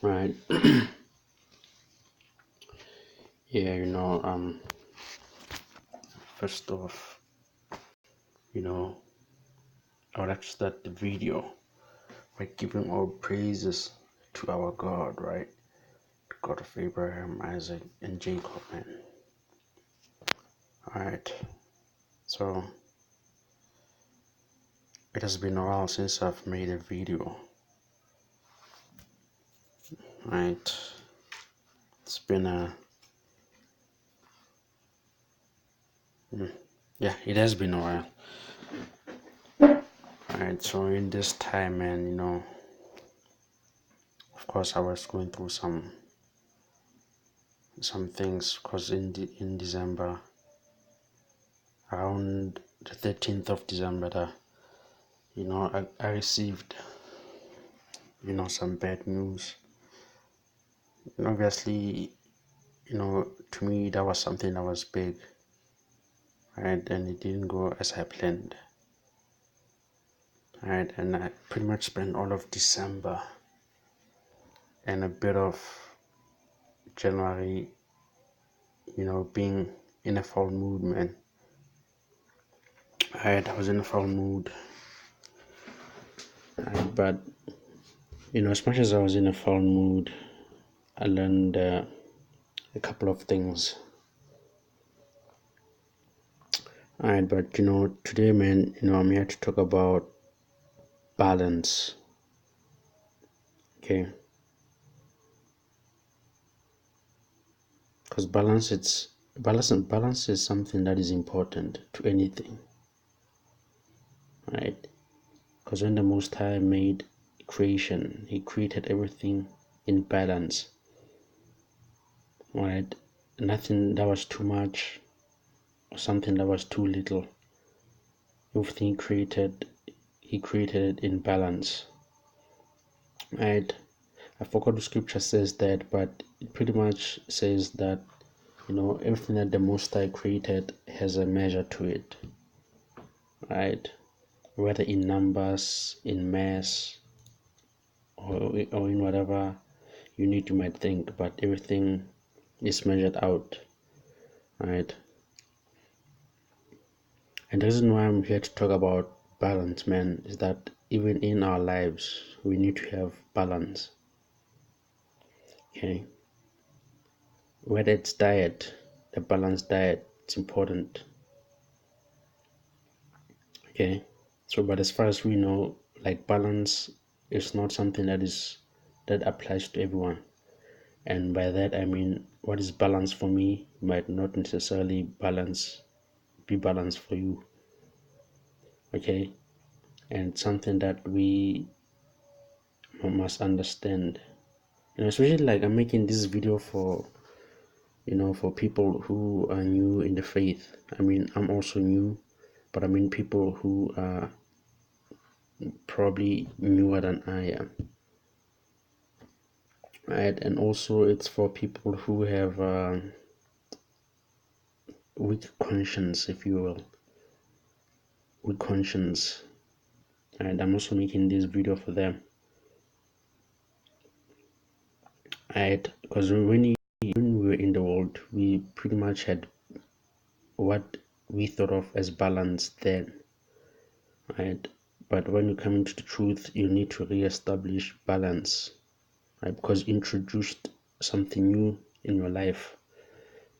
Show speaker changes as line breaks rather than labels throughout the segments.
Right. Yeah, first off, you know, I would like to start the video by giving all praises to our God, right? The God of Abraham, Isaac, and Jacob, man. Alright, so it has been a while since I've made a video, right? It's been yeah, it has been a while. Alright, so in this time, man, of course, I was going through some things because in December, around the 13th of December, I received some bad news. And obviously, to me that was something that was big, right? And it didn't go as I planned, right? And I pretty much spent all of December and a bit of January, being in a foul mood, man. Right, I was in a foul mood, right? But as much as I was in a foul mood, I learned a couple of things. Alright, but today, man, I'm here to talk about balance. Okay, because balance is something that is important to anything, right? Because when the Most High made creation, He created everything in balance, right? Nothing that was too much or something that was too little. Everything He created it in balance, right? I forgot the scripture says that, but it pretty much says that everything that the Most High created has a measure to it, right? Whether in numbers, in mass, or in whatever unit you might think, but everything is measured out, right? And the reason why I'm here to talk about balance, man, is that even in our lives, we need to have balance, okay? Whether it's diet, a balanced diet, it's important, okay? So, but as far as we know, like balance is not something that applies to everyone. And by that I mean what is balance for me might not necessarily be balanced for you. Okay. And something that we must understand. Especially like I'm making this video for for people who are new in the faith. I mean, I'm also new, but I mean people who are probably newer than I am. Right, and also it's for people who have weak conscience, if you will, weak conscience. And I'm also making this video for them. Right, because when we were in the world, we pretty much had what we thought of as balance then, right? But when you come into the truth, you need to re-establish balance, right? Because you introduced something new in your life,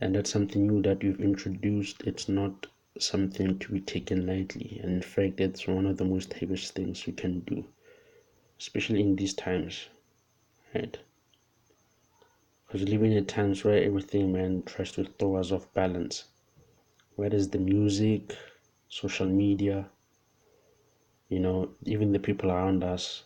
and that's something new that you've introduced. It's not something to be taken lightly, and in fact, it's one of the most heaviest things you can do, especially in these times, right? Because we live in times where everything, man, tries to throw us off balance. Whether it's the music, social media, even the people around us,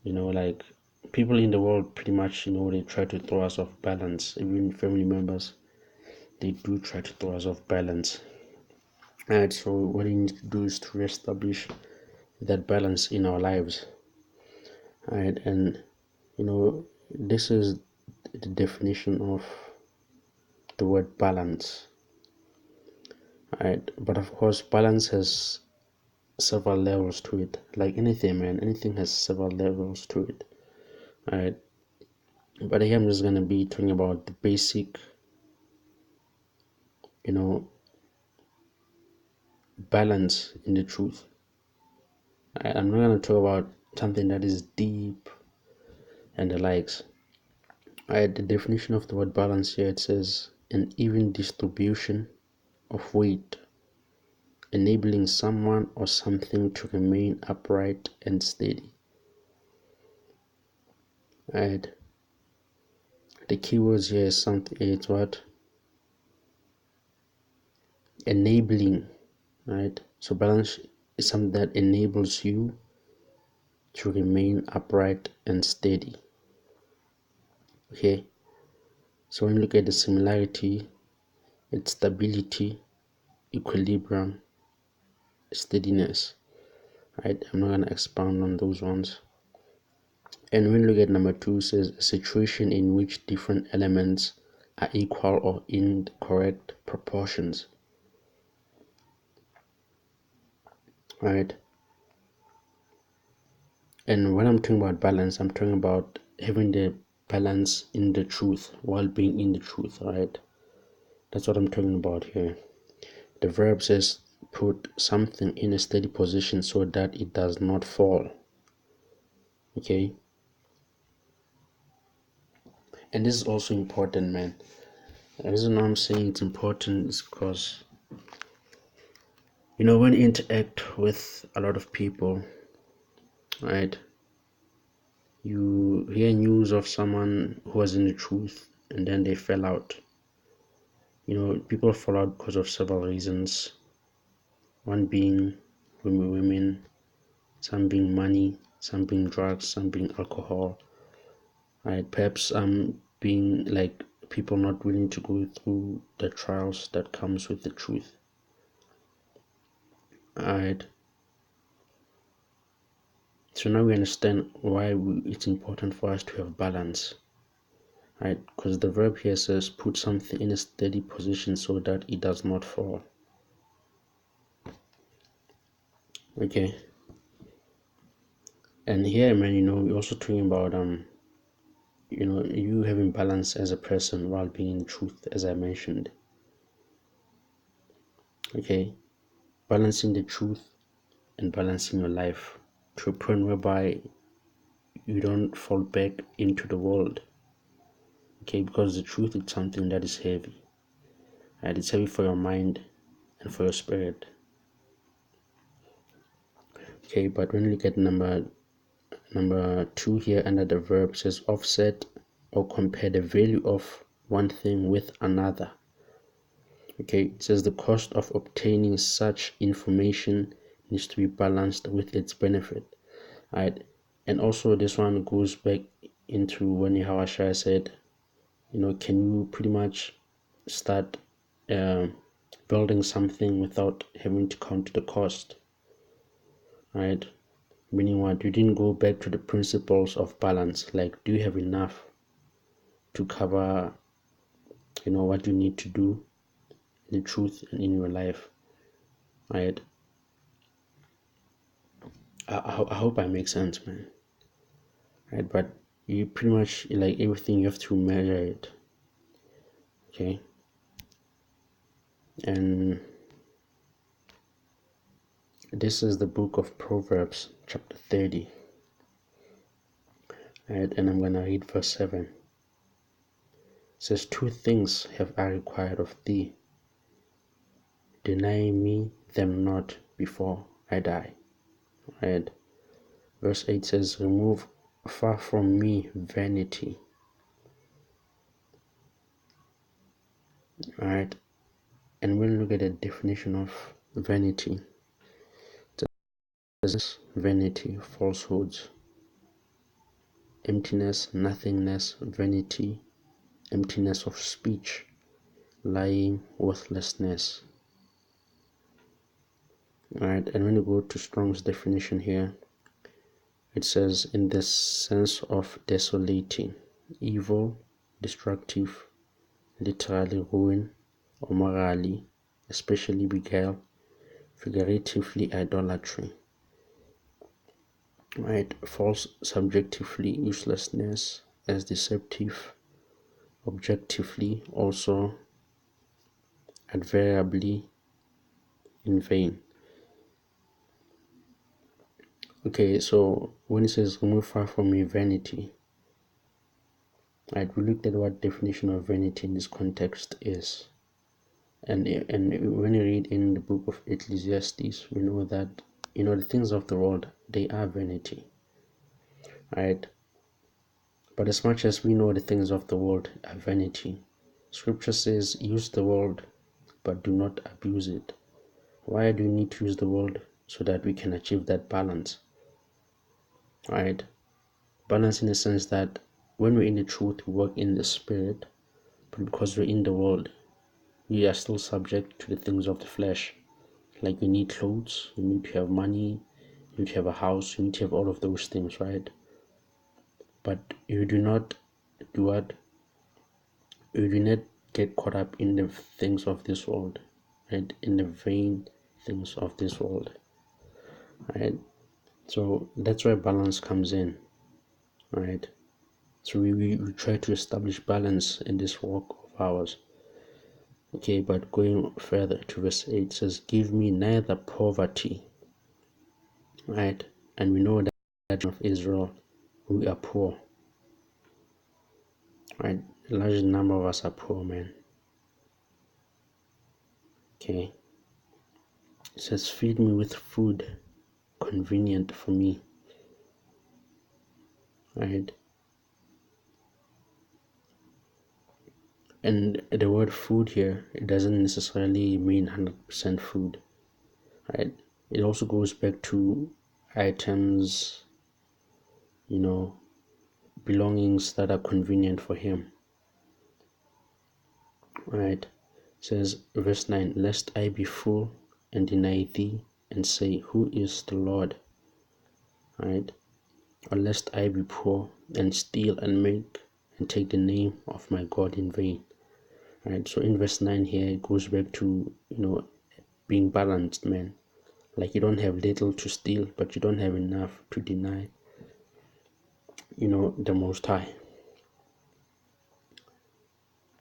like people in the world pretty much, they try to throw us off balance. Even family members, they do try to throw us off balance. Alright, so what we need to do is to reestablish that balance in our lives. Alright, and this is the definition of the word balance. Right, but of course balance has several levels to it. Like anything, man, anything has several levels to it. Right, But here I'm just going to be talking about the basic, balance in the truth. I'm not going to talk about something that is deep and the likes. The definition of the word balance here, it says an even distribution of weight, enabling someone or something to remain upright and steady. Right. The keywords here is something. It's what? Enabling. Right. So balance is something that enables you to remain upright and steady. Okay. So when you look at the similarity, it's stability, equilibrium, steadiness. Right. I'm not gonna expound on those ones. And when you look at number 2, it says a situation in which different elements are equal or in correct proportions. Right. And when I'm talking about balance, I'm talking about having the balance in the truth while being in the truth. Right. That's what I'm talking about here. The verb says put something in a steady position so that it does not fall. Okay. And this is also important, man. The reason why I'm saying it's important is because, when you interact with a lot of people, right, you hear news of someone who was in the truth and then they fell out. People fall out because of several reasons. One being women, some being money, some being drugs, some being alcohol, right? Perhaps being like people not willing to go through the trials that comes with the truth. Alright. So now we understand why it's important for us to have balance. Right? Because the verb here says put something in a steady position so that it does not fall. Okay. And here, man, we're also talking about you having balance as a person while being in truth, as I mentioned. Okay. Balancing the truth and balancing your life to a point whereby you don't fall back into the world. Okay, because the truth is something that is heavy. Right? It's heavy for your mind and for your spirit. Okay, but when you look at number 2 here under the verb, says offset or compare the value of one thing with another. Okay, it says the cost of obtaining such information needs to be balanced with its benefit. Right? And also this one goes back into when Yahweh said, can you pretty much start building something without having to count the cost? Right? Meaning what? You didn't go back to the principles of balance. Like, do you have enough to cover, what you need to do in the truth and in your life? Right? I hope I make sense, man. Right? But you pretty much, like, everything, you have to measure it. Okay? And this is the book of Proverbs, chapter 30. Right? And I'm going to read verse 7. It says, 2 things have I required of thee. Deny me them not before I die. Right? Verse 8 says, remove far from me vanity. Right? And we'll look at the definition of vanity. It says vanity, falsehoods, emptiness, nothingness, vanity, emptiness of speech, lying, worthlessness. Alright, and when you go to Strong's definition here, it says in the sense of desolating, evil, destructive, literally ruin, or morally, especially beguile, figuratively idolatry. Right, false, subjectively uselessness, as deceptive, objectively, also invariably in vain. Okay, so when it says remove far from me vanity, right, we looked at what definition of vanity in this context is. And when you read in the book of Ecclesiastes, we know that, the things of the world, they are vanity, right? But as much as we know the things of the world are vanity, Scripture says, use the world, but do not abuse it. Why do we need to use the world? So that we can achieve that balance, right? Balance in the sense that when we're in the truth, we work in the spirit, but because we're in the world, we are still subject to the things of the flesh. Like you need clothes, you need to have money, you need to have a house, you need to have all of those things, right? But you do not do what? You do not get caught up in the things of this world, right? In the vain things of this world, right? So that's where balance comes in, right? So we try to establish balance in this walk of ours. Okay, but going further to verse 8, it says, give me neither poverty, right? And we know that of Israel, we are poor, right? A large number of us are poor, man. Okay, it says, feed me with food convenient for me, right? And the word food here, it doesn't necessarily mean 100% food, right? It also goes back to items, belongings that are convenient for him, right? It says, verse 9, lest I be full and deny thee and say, who is the Lord, right? Or lest I be poor and steal and make and take the name of my God in vain, right? So in verse 9 here, it goes back to, being balanced, man. Like you don't have little to steal, but you don't have enough to deny, the Most High.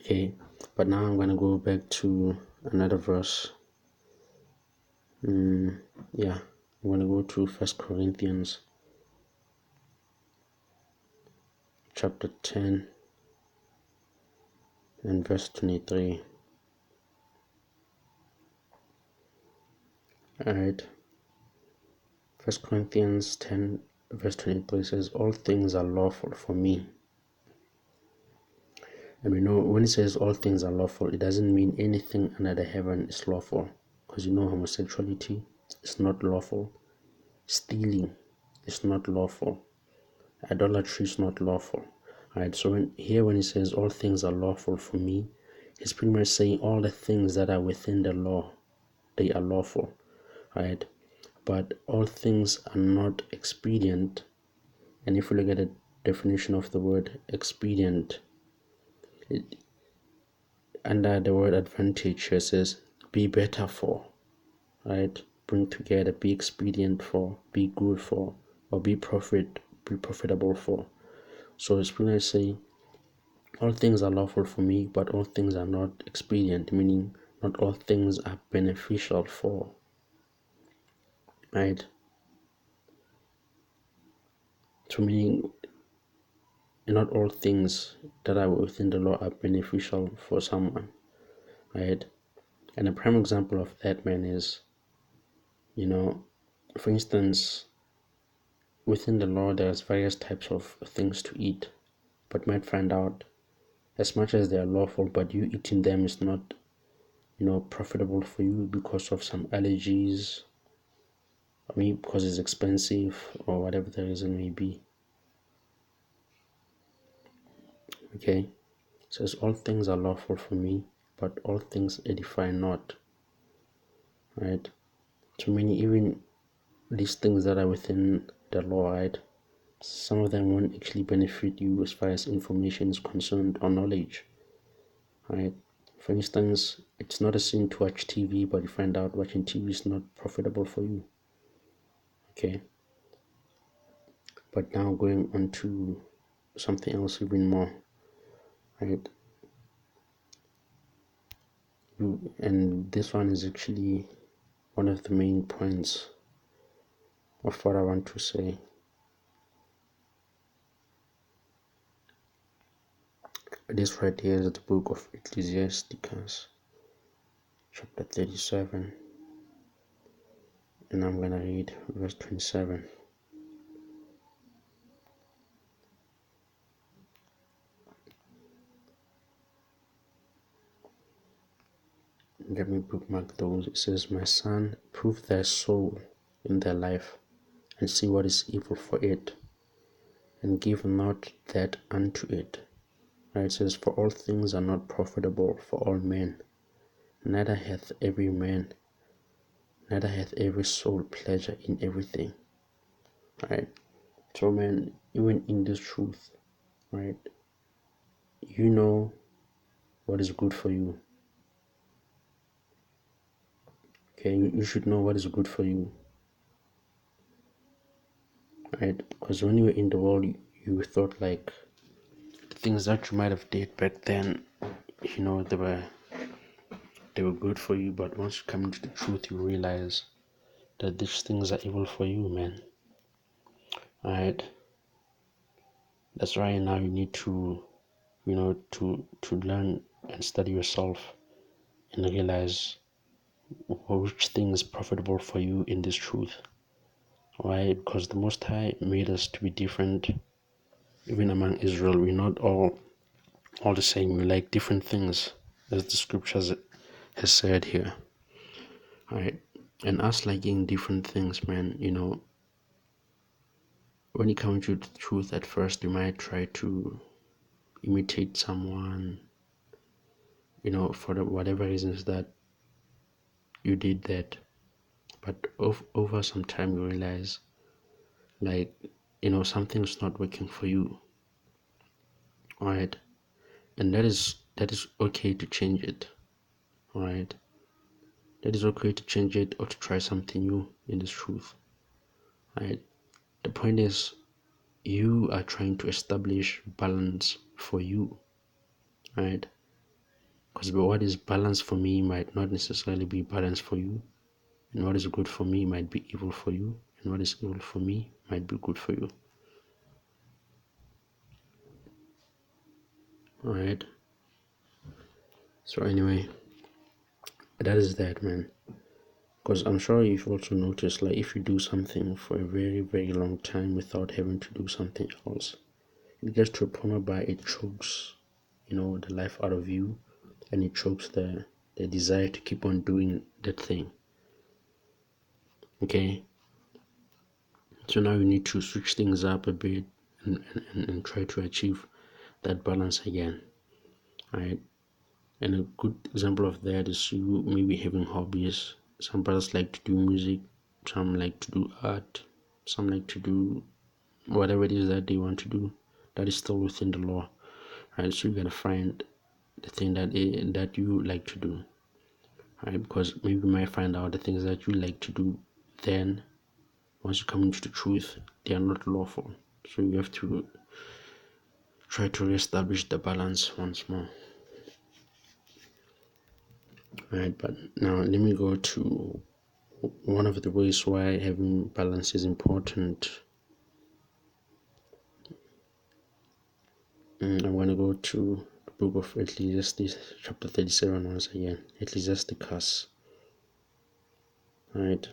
Okay, but now I'm gonna go back to another verse. Yeah, I'm gonna go to 1 Corinthians chapter 10 and verse 23. Alright, 1 Corinthians 10 verse 23 says, all things are lawful for me. And we know when it says all things are lawful, it doesn't mean anything under the heaven is lawful, because homosexuality is not lawful, stealing is not lawful, idolatry is not lawful. Alright, so when it says all things are lawful for me, it's pretty much saying all the things that are within the law, they are lawful, right? But all things are not expedient. And if we look at the definition of the word expedient, under the word advantage, it says be better for, right? Bring together, be expedient for, be good for, or be profitable for. So it's pretty much saying all things are lawful for me, but all things are not expedient, meaning not all things are beneficial for, right? To meaning not all things that are within the law are beneficial for someone, right? And a prime example of that, man, is, for instance, within the law, there's various types of things to eat, but might find out as much as they are lawful, but you eating them is not, profitable for you because of some allergies, I mean, because it's expensive or whatever the reason may be. Okay, it says all things are lawful for me, but all things edify not, right? So many, even these things that are within the law, right? Some of them won't actually benefit you as far as information is concerned or knowledge, right? For instance, it's not a sin to watch TV, but you find out watching TV is not profitable for you. Okay. But now going on to something else even more, right? And this one is actually one of the main points of what I want to say. This right here is the book of Ecclesiasticus, chapter 37, and I'm going to read verse 27. Let me bookmark those. It says, "My son, prove thy soul in thy life, and see what is evil for it, and give not that unto it." Right, it says, "For all things are not profitable for all men, neither hath every soul pleasure in everything." Right? So man, even in this truth, right, you know what is good for you. Okay, you should know what is good for you. Right? Because when you were in the world, you thought like the things that you might have did back then, they were good for you, but once you come into the truth, you realize that these things are evil for you, man. Alright? That's why now you need to, to learn and study yourself and realize which thing is profitable for you in this truth. Why? Because the Most High made us to be different. Even among Israel, we're not all the same. We like different things, as the scriptures has said here. Alright? And us liking different things, man, when it comes to the truth, at first you might try to imitate someone, for whatever reasons that you did that. But over some time you realize, like, something's not working for you. Alright? And that is okay to change it. Alright? That is okay to change it or to try something new in this truth. Right? The point is, you are trying to establish balance for you. Right? Because what is balance for me might not necessarily be balance for you. And what is good for me might be evil for you. And what is evil for me might be good for you. Alright? So anyway, that is that, man. Because I'm sure you've also noticed, like, if you do something for a very, very long time without having to do something else, it gets to a point whereby it chokes, the life out of you, and it chokes the desire to keep on doing that thing. Okay? So now you need to switch things up a bit and try to achieve that balance again. Right? And a good example of that is you maybe having hobbies. Some brothers like to do music, some like to do art, some like to do whatever it is that they want to do that is still within the law. Right? So you gotta find the thing that you like to do. Right? Because maybe you might find out the things that you like to do, then once you come into the truth, they are not lawful. So you have to try to reestablish the balance once more. Right, but now let me go to one of the ways why having balance is important. I'm going to go to the book of Ecclesiastes, chapter 37 once again. Ecclesiasticus. Right.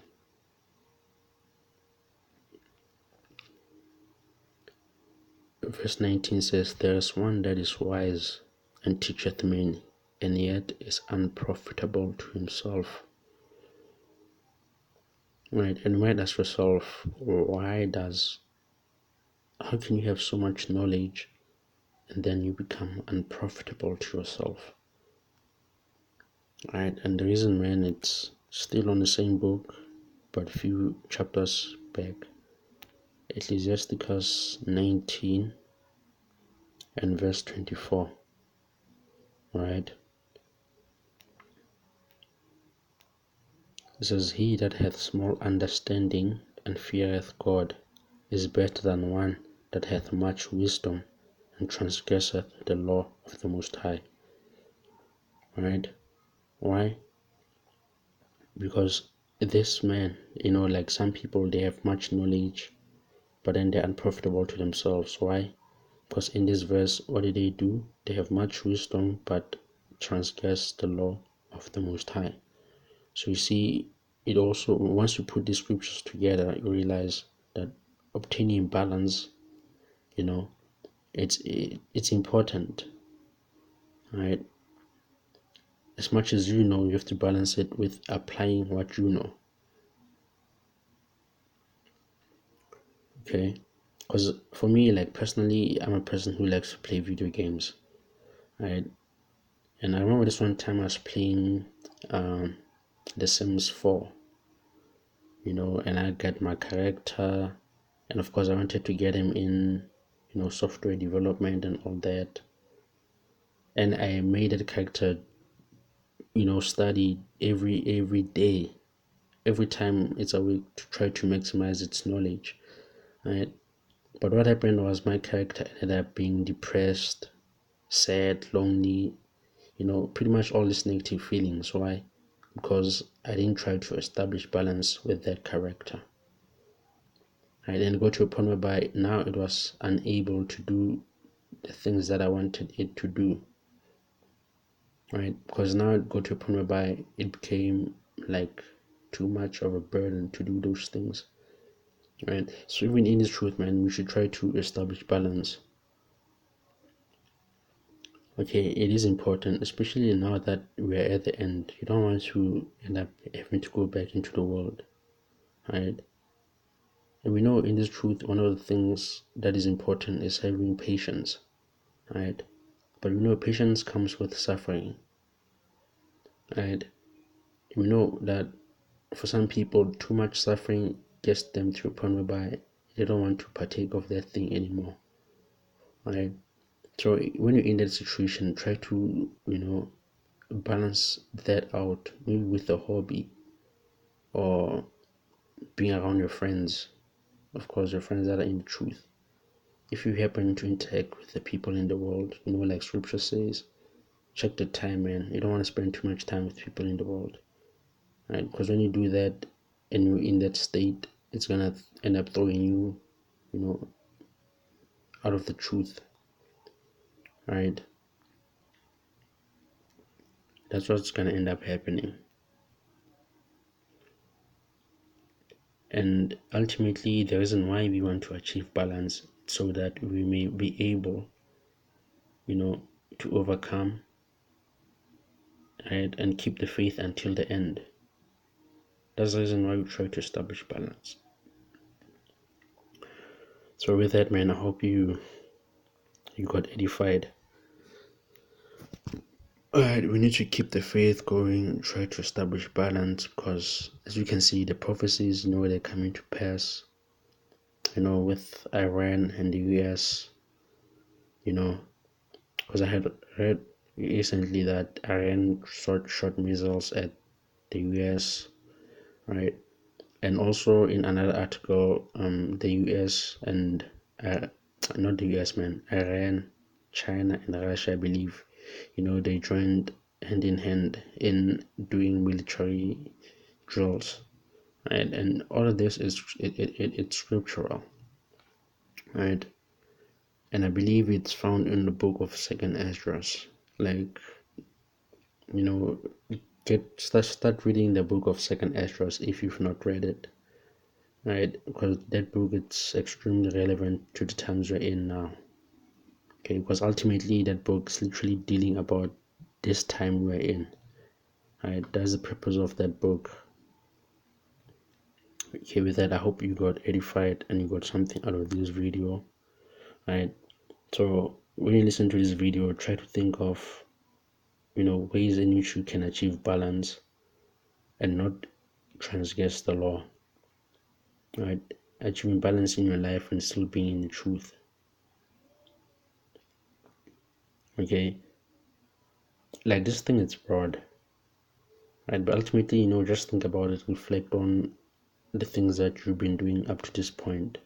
Verse 19 says, "There is one that is wise and teacheth many, and yet is unprofitable to himself." Right, and you might ask yourself, how can you have so much knowledge and then you become unprofitable to yourself? Right, and the reason, man, it's still on the same book, but a few chapters back. Ecclesiasticus 19 and verse 24. Right? It says, "He that hath small understanding and feareth God is better than one that hath much wisdom and transgresseth the law of the Most High. Right? Why? Because this man, like some people, they have much knowledge, but then they're unprofitable to themselves. Why? Because in this verse, what did they do? They have much wisdom, but transgress the law of the Most High. So you see, it also, once you put these scriptures together, you realize that obtaining balance, it's important, right? As much as you know, you have to balance it with applying what you know. Okay, because for me, like personally, I'm a person who likes to play video games, right? And I remember this one time I was playing The Sims 4, and I got my character, and of course I wanted to get him in, software development and all that. And I made that character, study every day, every time it's a week, to try to maximize its knowledge, right? But what happened was my character ended up being depressed, sad, lonely, pretty much all these negative feelings. Why? Because I didn't try to establish balance with that character. I then got to a point whereby now it was unable to do the things that I wanted it to do. Right? Because now it got to a point whereby it became like too much of a burden to do those things. Right? So even in this truth, man, we should try to establish balance. Okay, it is important, especially now that we're at the end. You don't want to end up having to go back into the world, right? And we know in this truth, one of the things that is important is having patience, right? But we know patience comes with suffering, right? We know that for some people, too much suffering gets them to a point whereby they don't want to partake of that thing anymore, right? So when you're in that situation, try to, balance that out, maybe with a hobby or being around your friends, of course, your friends that are in the truth. If you happen to interact with the people in the world, like scripture says, check the time, man. You don't want to spend too much time with people in the world, right? Because when you do that and you're in that state, it's gonna end up throwing you, out of the truth, right? That's what's gonna end up happening. And ultimately, the reason why we want to achieve balance, so that we may be able, to overcome, right, and keep the faith until the end. That's the reason why we try to establish balance. So with that, man, I hope you got edified. Alright, we need to keep the faith going, try to establish balance, because as you can see, the prophecies, they're coming to pass, with Iran and the US, because I had read recently that Iran shot missiles at the US, right? And also in another article, the US and not the US, man, Iran, China, and Russia, I believe, they joined hand in hand in doing military drills, right? And all of this is it's scriptural, right? And I believe it's found in the book of Second Esdras. Like, start reading the book of Second Esdras if you've not read it, right? Because that book, it's extremely relevant to the times we're in now. Okay, because ultimately that book is literally dealing about this time we're in, right? That's the purpose of that book. Okay, with that, I hope you got edified and you got something out of this video, right? So when you listen to this video, try to think of, ways in which you can achieve balance and not transgress the law, right? Achieving balance in your life and still being in the truth. Okay, like this thing is broad, right? But ultimately, just think about it, reflect on the things that you've been doing up to this point.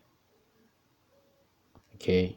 Okay,